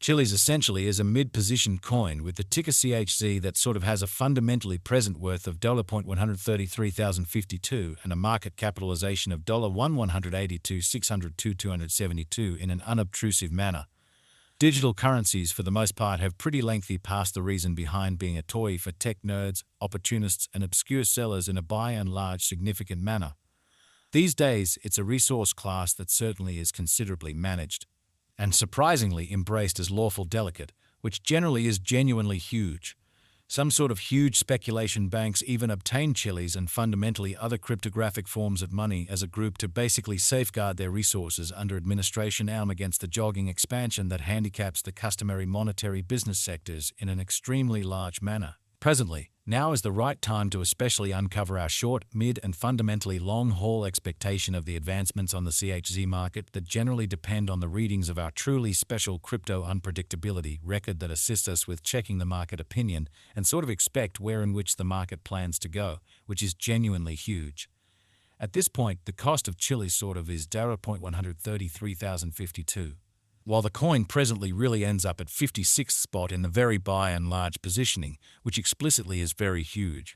Chilliz essentially is a mid-positioned coin with the ticker CHZ that sort of has a fundamentally present worth of $133,052 and a market capitalization of $1,182,602,272 in an unobtrusive manner. Digital currencies, for the most part, have pretty lengthy past the reason behind being a toy for tech nerds, opportunists, and obscure sellers in a by and large significant manner. These days, it's a resource class that certainly is considerably managed, and surprisingly embraced as lawful delicate, which generally is genuinely huge. Some sort of huge speculation banks even obtain Chilliz and fundamentally other cryptographic forms of money as a group to basically safeguard their resources under administration against the jogging expansion that handicaps the customary monetary business sectors in an extremely large manner. Presently, now is the right time to especially uncover our short, mid, and fundamentally long-haul expectation of the advancements on the CHZ market that generally depend on the readings of our truly special crypto unpredictability record that assists us with checking the market opinion and sort of expect where in which the market plans to go, which is genuinely huge. At this point, the cost of Chilliz sort of is $133,052. While the coin presently really ends up at 56th spot in the very by and large positioning, which explicitly is very huge.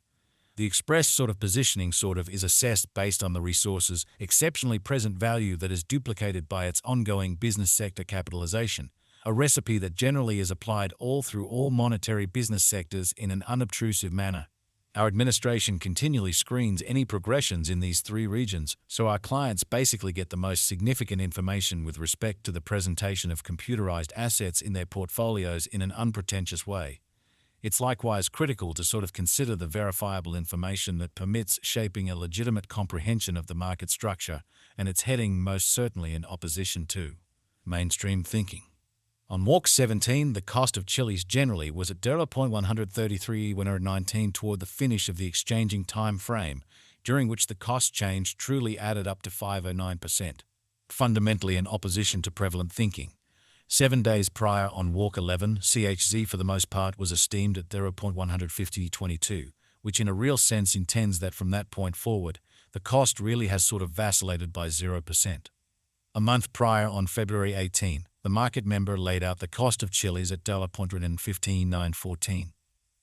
The express sort of positioning sort of is assessed based on the resource's exceptionally present value that is duplicated by its ongoing business sector capitalization, a recipe that generally is applied all through all monetary business sectors in an unobtrusive manner. Our administration continually screens any progressions in these three regions, so our clients basically get the most significant information with respect to the presentation of computerized assets in their portfolios in an unpretentious way. It's likewise critical to sort of consider the verifiable information that permits shaping a legitimate comprehension of the market structure and its heading most certainly in opposition to mainstream thinking. On walk 17, the cost of Chilliz generally was at $133,119 toward the finish of the exchanging time frame, during which the cost change truly added up to 509%, fundamentally in opposition to prevalent thinking. 7 days prior on walk 11, CHZ for the most part was esteemed at $150.22, which in a real sense intends that from that point forward, the cost really has sort of vacillated by 0%. A month prior on February 18, the market member laid out the cost of Chilliz at $115,914.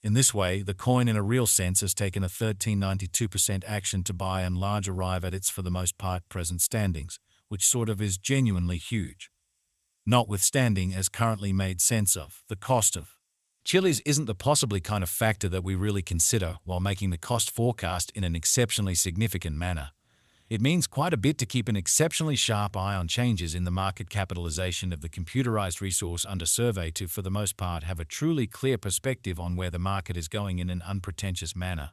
In this way, the coin in a real sense has taken a 1392% action to by and large arrive at its for the most part present standings, which sort of is genuinely huge. Notwithstanding, as currently made sense of, the cost of Chilliz isn't the possibly kind of factor that we really consider while making the cost forecast in an exceptionally significant manner. It means quite a bit to keep an exceptionally sharp eye on changes in the market capitalization of the computerized resource under survey to, for the most part, have a truly clear perspective on where the market is going in an unpretentious manner.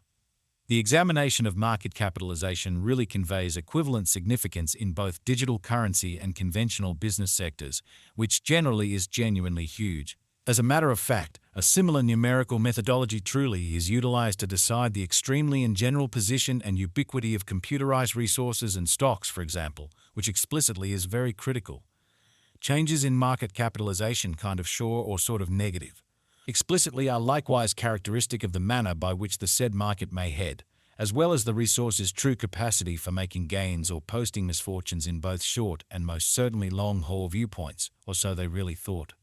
The examination of market capitalization really conveys equivalent significance in both digital currency and conventional business sectors, which generally is genuinely huge. As a matter of fact, a similar numerical methodology truly is utilized to decide the extremely in general position and ubiquity of computerized resources and stocks, for example, which explicitly is very critical. Changes in market capitalization kind of sure or sort of negative explicitly are likewise characteristic of the manner by which the said market may head, as well as the resource's true capacity for making gains or posting misfortunes in both short and most certainly long-haul viewpoints, or so they really thought.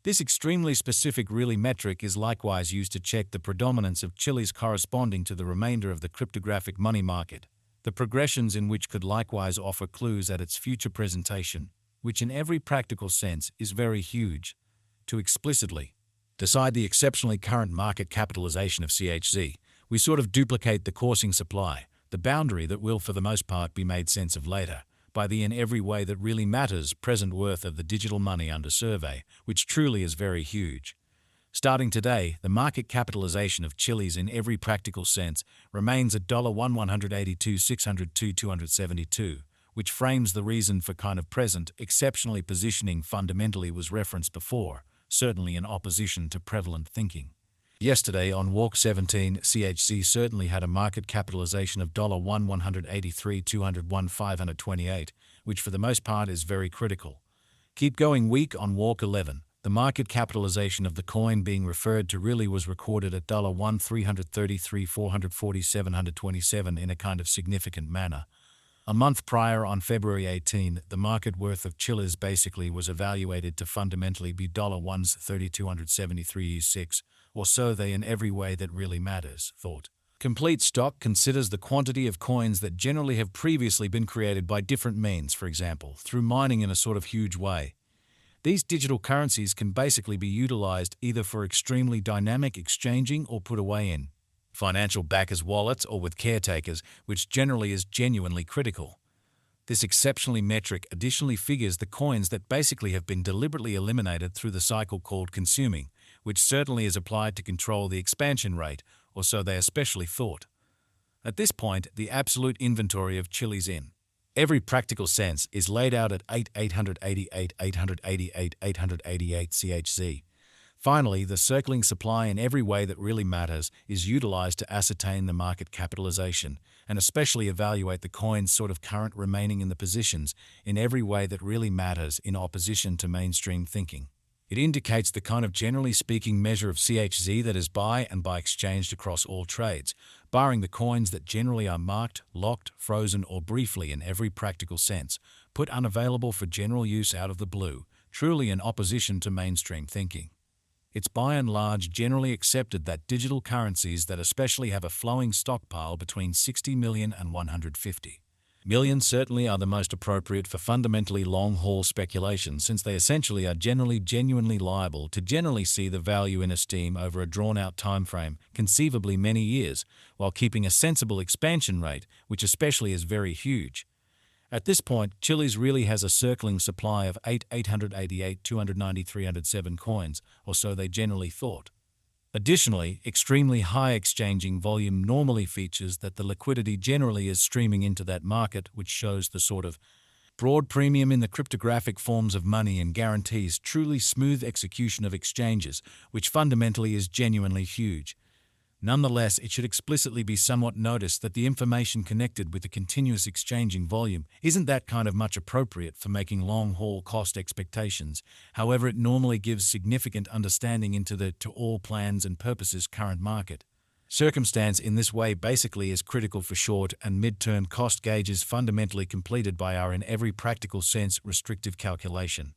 This extremely specific really metric is likewise used to check the predominance of Chilliz corresponding to the remainder of the cryptographic money market, the progressions in which could likewise offer clues at its future presentation, which in every practical sense is very huge. To explicitly decide the exceptionally current market capitalization of CHZ, we sort of duplicate the coursing supply, the boundary that will for the most part be made sense of later, by the in every way that really matters present worth of the digital money under survey, which truly is very huge. Starting today, the market capitalization of Chilliz in every practical sense remains at $1,182,602,272, which frames the reason for kind of present, exceptionally positioning fundamentally was referenced before, certainly in opposition to prevalent thinking. Yesterday, on walk 17, CHZ certainly had a market capitalization of $1,183,201,528, which for the most part is very critical. Keep going weak on walk 11. The market capitalization of the coin being referred to really was recorded at $1,333,447,127 in a kind of significant manner. A month prior, on February 18, the market worth of Chilliz basically was evaluated to fundamentally be $1,3273.6, or so they in every way that really matters, thought. Complete stock considers the quantity of coins that generally have previously been created by different means, for example, through mining in a sort of huge way. These digital currencies can basically be utilized either for extremely dynamic exchanging or put away in financial backers' wallets or with caretakers, which generally is genuinely critical. This exceptionally metric additionally figures the coins that basically have been deliberately eliminated through the cycle called consuming, which certainly is applied to control the expansion rate, or so they especially thought. At this point, the absolute inventory of Chilliz in every practical sense is laid out at 888, 888, 888 CHZ. Finally, the circling supply in every way that really matters is utilized to ascertain the market capitalization and especially evaluate the coins sort of current remaining in the positions in every way that really matters in opposition to mainstream thinking. It indicates the kind of generally speaking measure of CHZ that is buy and buy exchanged across all trades, barring the coins that generally are marked, locked, frozen, or briefly in every practical sense, put unavailable for general use out of the blue, truly in opposition to mainstream thinking. It's by and large generally accepted that digital currencies that especially have a flowing stockpile between 60 million and 150 million certainly are the most appropriate for fundamentally long-haul speculation, since they essentially are generally genuinely liable to generally see the value in esteem over a drawn-out time frame, conceivably many years, while keeping a sensible expansion rate, which especially is very huge. At this point, Chilliz really has a circling supply of 888, 290, 307 coins, or so they generally thought. Additionally, extremely high exchanging volume normally features that the liquidity generally is streaming into that market, which shows the sort of broad premium in the cryptographic forms of money and guarantees truly smooth execution of exchanges, which fundamentally is genuinely huge. Nonetheless, it should explicitly be somewhat noticed that the information connected with the continuous exchanging volume isn't that kind of much appropriate for making long-haul cost expectations. However, it normally gives significant understanding into the to all plans and purposes current market. Circumstance in this way basically is critical for short and mid-term cost gauges fundamentally completed by our in every practical sense restrictive calculation.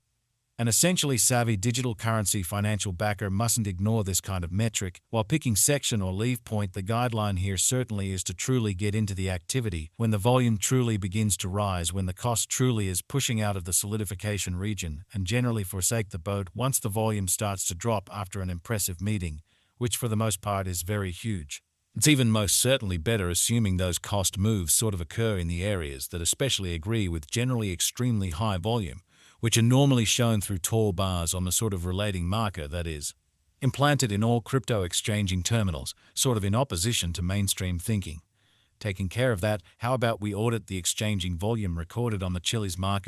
An essentially savvy digital currency financial backer mustn't ignore this kind of metric. While picking section or leave point, the guideline here certainly is to truly get into the activity when the volume truly begins to rise, when the cost truly is pushing out of the solidification region, and generally forsake the boat once the volume starts to drop after an impressive meeting, which for the most part is very huge. It's even most certainly better assuming those cost moves sort of occur in the areas that especially agree with generally extremely high volume, which are normally shown through tall bars on the sort of relating marker that is implanted in all crypto exchanging terminals, sort of in opposition to mainstream thinking. Taking care of that, how about we audit the exchanging volume recorded on the Chilliz market